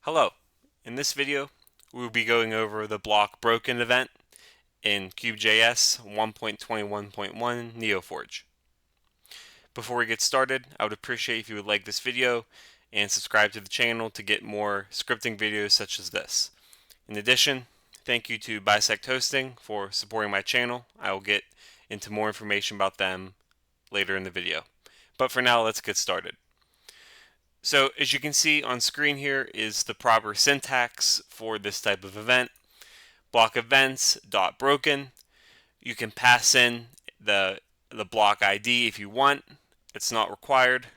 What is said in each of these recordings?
Hello. In this video, we will be going over the BlockBroken event in KubeJS 1.21.1 NeoForge. Before we get started, I would appreciate if you would like this video and subscribe to the channel to get more scripting videos such as this. In addition, thank you to BisectHosting for supporting my channel. I will get into more information about them later in the video. But for now, let's get started. So as you can see on screen here is the proper syntax for this type of event. BlockEvents.broken. You can pass in the block ID if you want. It's not required.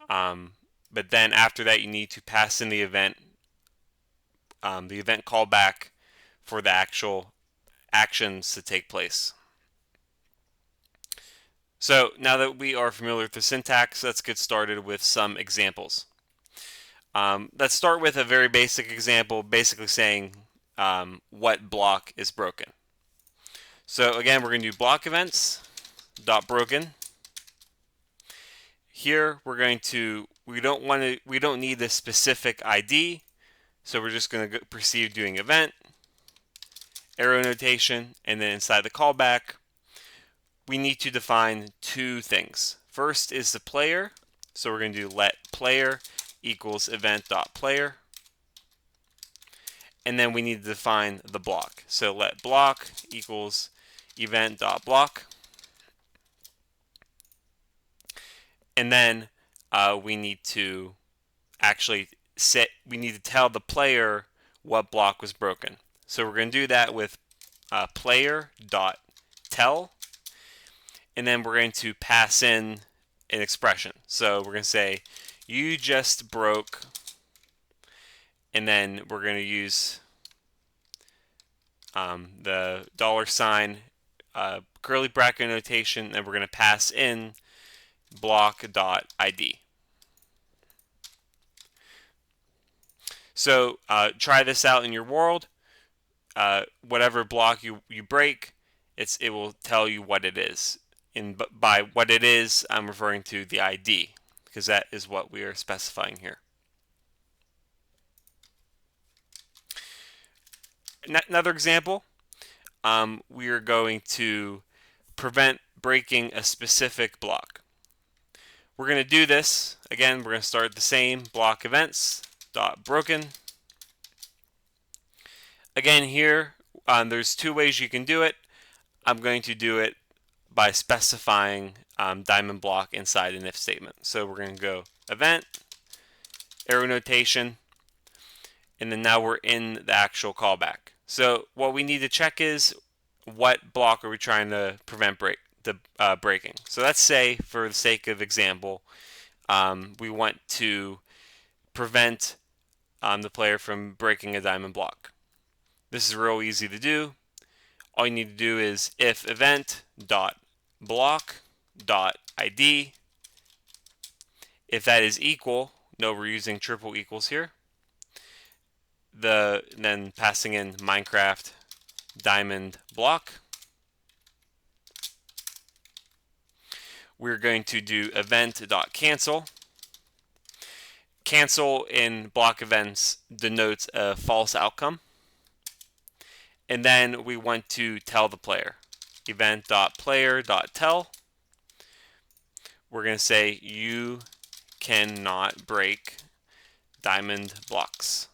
But then after that you need to pass in the event callback for the actual actions to take place. So now that we are familiar with the syntax, let's get started with some examples. Let's start with a very basic example, basically saying what block is broken. So again, we're going to do BlockEvents.broken. Here we're going to we don't need the specific ID, so we're just going to proceed doing event, arrow notation, and then inside the callback, we need to define two things. First is the player, so we're going to do let player equals event.player. And then we need to define the block. So let block equals event.block. And then we need to tell the player what block was broken. So we're going to do that with player.tell. And then we're going to pass in an expression. So we're going to say, you just broke, and then we're going to use the $, curly bracket notation, and we're going to pass in block.id. So try this out in your world. Whatever block you break, it will tell you what it is. And by what it is, I'm referring to the ID, because that is what we are specifying here. Another example, we are going to prevent breaking a specific block. We're going to do this, again, we're going to start the same, BlockEvents.broken. Again here, there's two ways you can do it. I'm going to do it by specifying diamond block inside an if statement. So we're going to go event, arrow notation, and then now we're in the actual callback. So what we need to check is what block are we trying to prevent breaking. So let's say, for the sake of example, we want to prevent the player from breaking a diamond block. This is real easy to do. All you need to do is if event.block.id, if that is equal, no, we're using triple equals here, then passing in Minecraft diamond block. We're going to do event.cancel. Cancel in block events denotes a false outcome. And then we want to tell the player, event.player.tell. We're going to say you cannot break diamond blocks.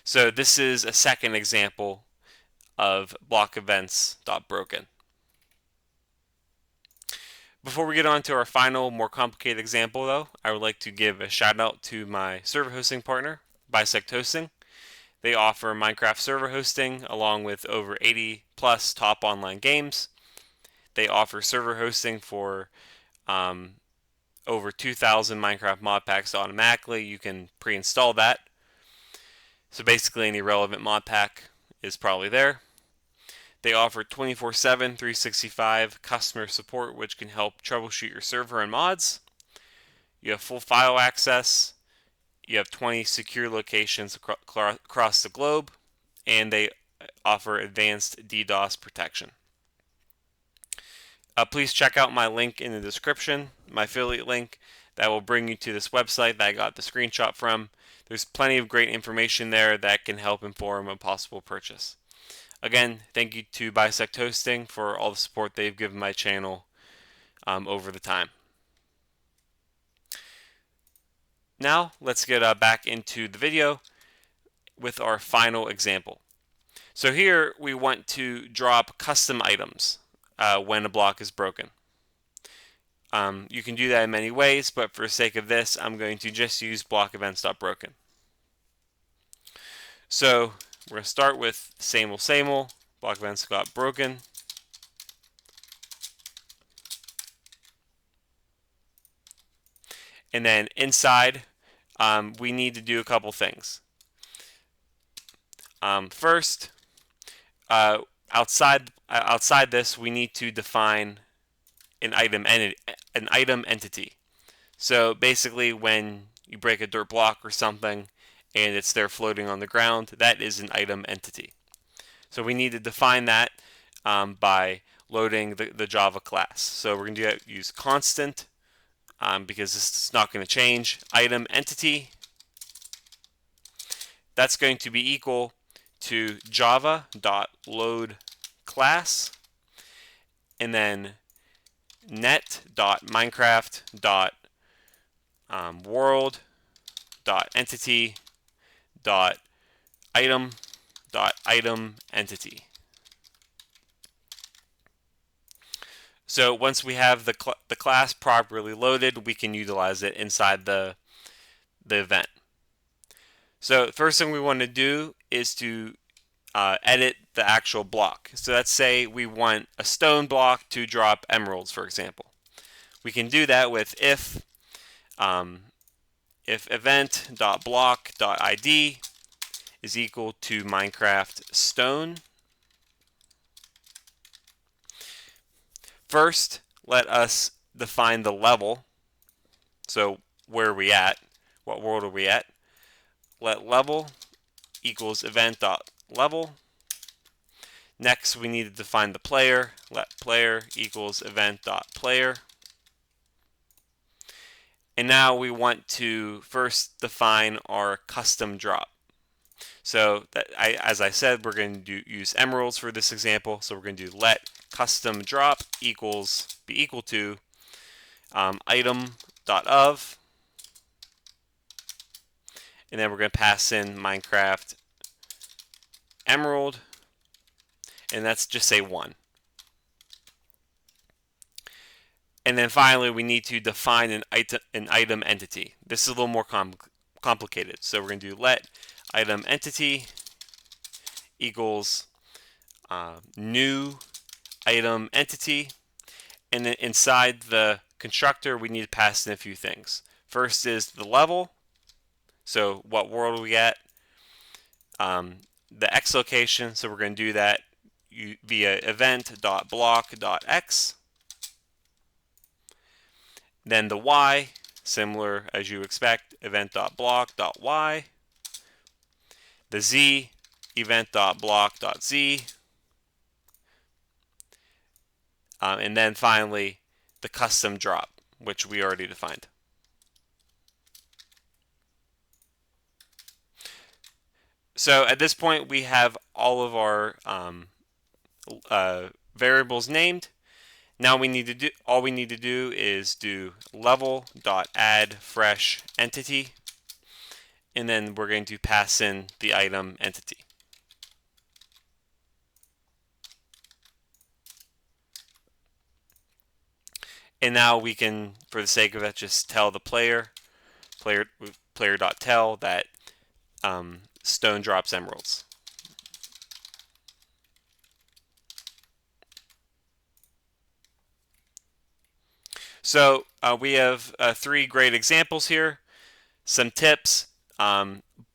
So this is a second example of BlockEvents.broken. Before we get on to our final, more complicated example, though, I would like to give a shout out to my server hosting partner, BisectHosting. They offer Minecraft server hosting along with over 80 plus top online games. They offer server hosting for over 2,000 Minecraft modpacks automatically. You can pre-install that. So basically any relevant modpack is probably there. They offer 24/7, 365 customer support, which can help troubleshoot your server and mods. You have full file access. You have 20 secure locations across the globe, and they offer advanced DDoS protection. Please check out my link in the description, my affiliate link that will bring you to this website that I got the screenshot from. There's plenty of great information there that can help inform a possible purchase. Again, thank you to BisectHosting for all the support they've given my channel over the time. Now, let's get back into the video with our final example. So here we want to drop custom items when a block is broken. You can do that in many ways, but for the sake of this, I'm going to just use BlockEvents.broken. So we're going to start with same old, BlockEvents.broken. And then inside, we need to do a couple things. First, outside this, we need to define an item entity. So basically, when you break a dirt block or something, and it's there floating on the ground, that is an item entity. So we need to define that by loading the Java class. So we're going to use constant because this is not going to change. Item entity, that's going to be equal to java.loadClass, and then net.minecraft.world.entity.item.item entity. So once we have the class properly loaded, we can utilize it inside the event. So the first thing we want to do is to edit the actual block. So let's say we want a stone block to drop emeralds, for example. We can do that with if event.block.id is equal to Minecraft stone. First, let us define the level. So where are we at? What world are we at? Let level equals event.level. Next, we need to define the player. Let player equals event.player. And now we want to first define our custom drop. So as I said, we're going to use emeralds for this example. So we're going to do let custom drop be equal to item.of. And then we're going to pass in Minecraft emerald, and that's just say 1. And then finally, we need to define an item entity. This is a little more complicated. So we're going to do let item entity equals new item entity. And then inside the constructor, we need to pass in a few things. First is the level. So what world are we at? The X location. So we're going to do that via event.block.x. Then the Y, similar as you expect, event.block.y. The Z, event.block.z. And then finally, the custom drop, which we already defined. So at this point, we have all of our variables named. Now all we need to do is do level.addFreshEntity, and then we're going to pass in the item entity. And now we can, for the sake of it, just tell the player.tell that stone drops emeralds. So we have 3 great examples here. Some tips.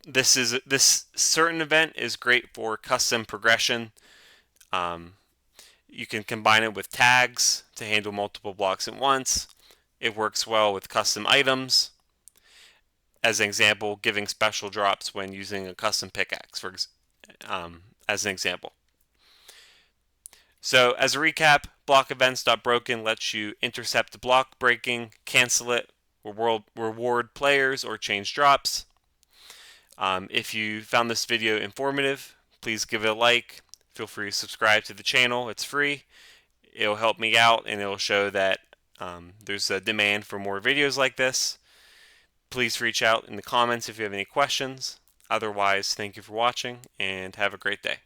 This certain event is great for custom progression. You can combine it with tags to handle multiple blocks at once. It works well with custom items. As an example, giving special drops when using a custom pickaxe, as an example. So as a recap, BlockEvents.broken lets you intercept block breaking, cancel it, reward players, or change drops. If you found this video informative, please give it a like. Feel free to subscribe to the channel. It's free. It'll help me out, and it'll show that there's a demand for more videos like this. Please reach out in the comments if you have any questions. Otherwise, thank you for watching, and have a great day.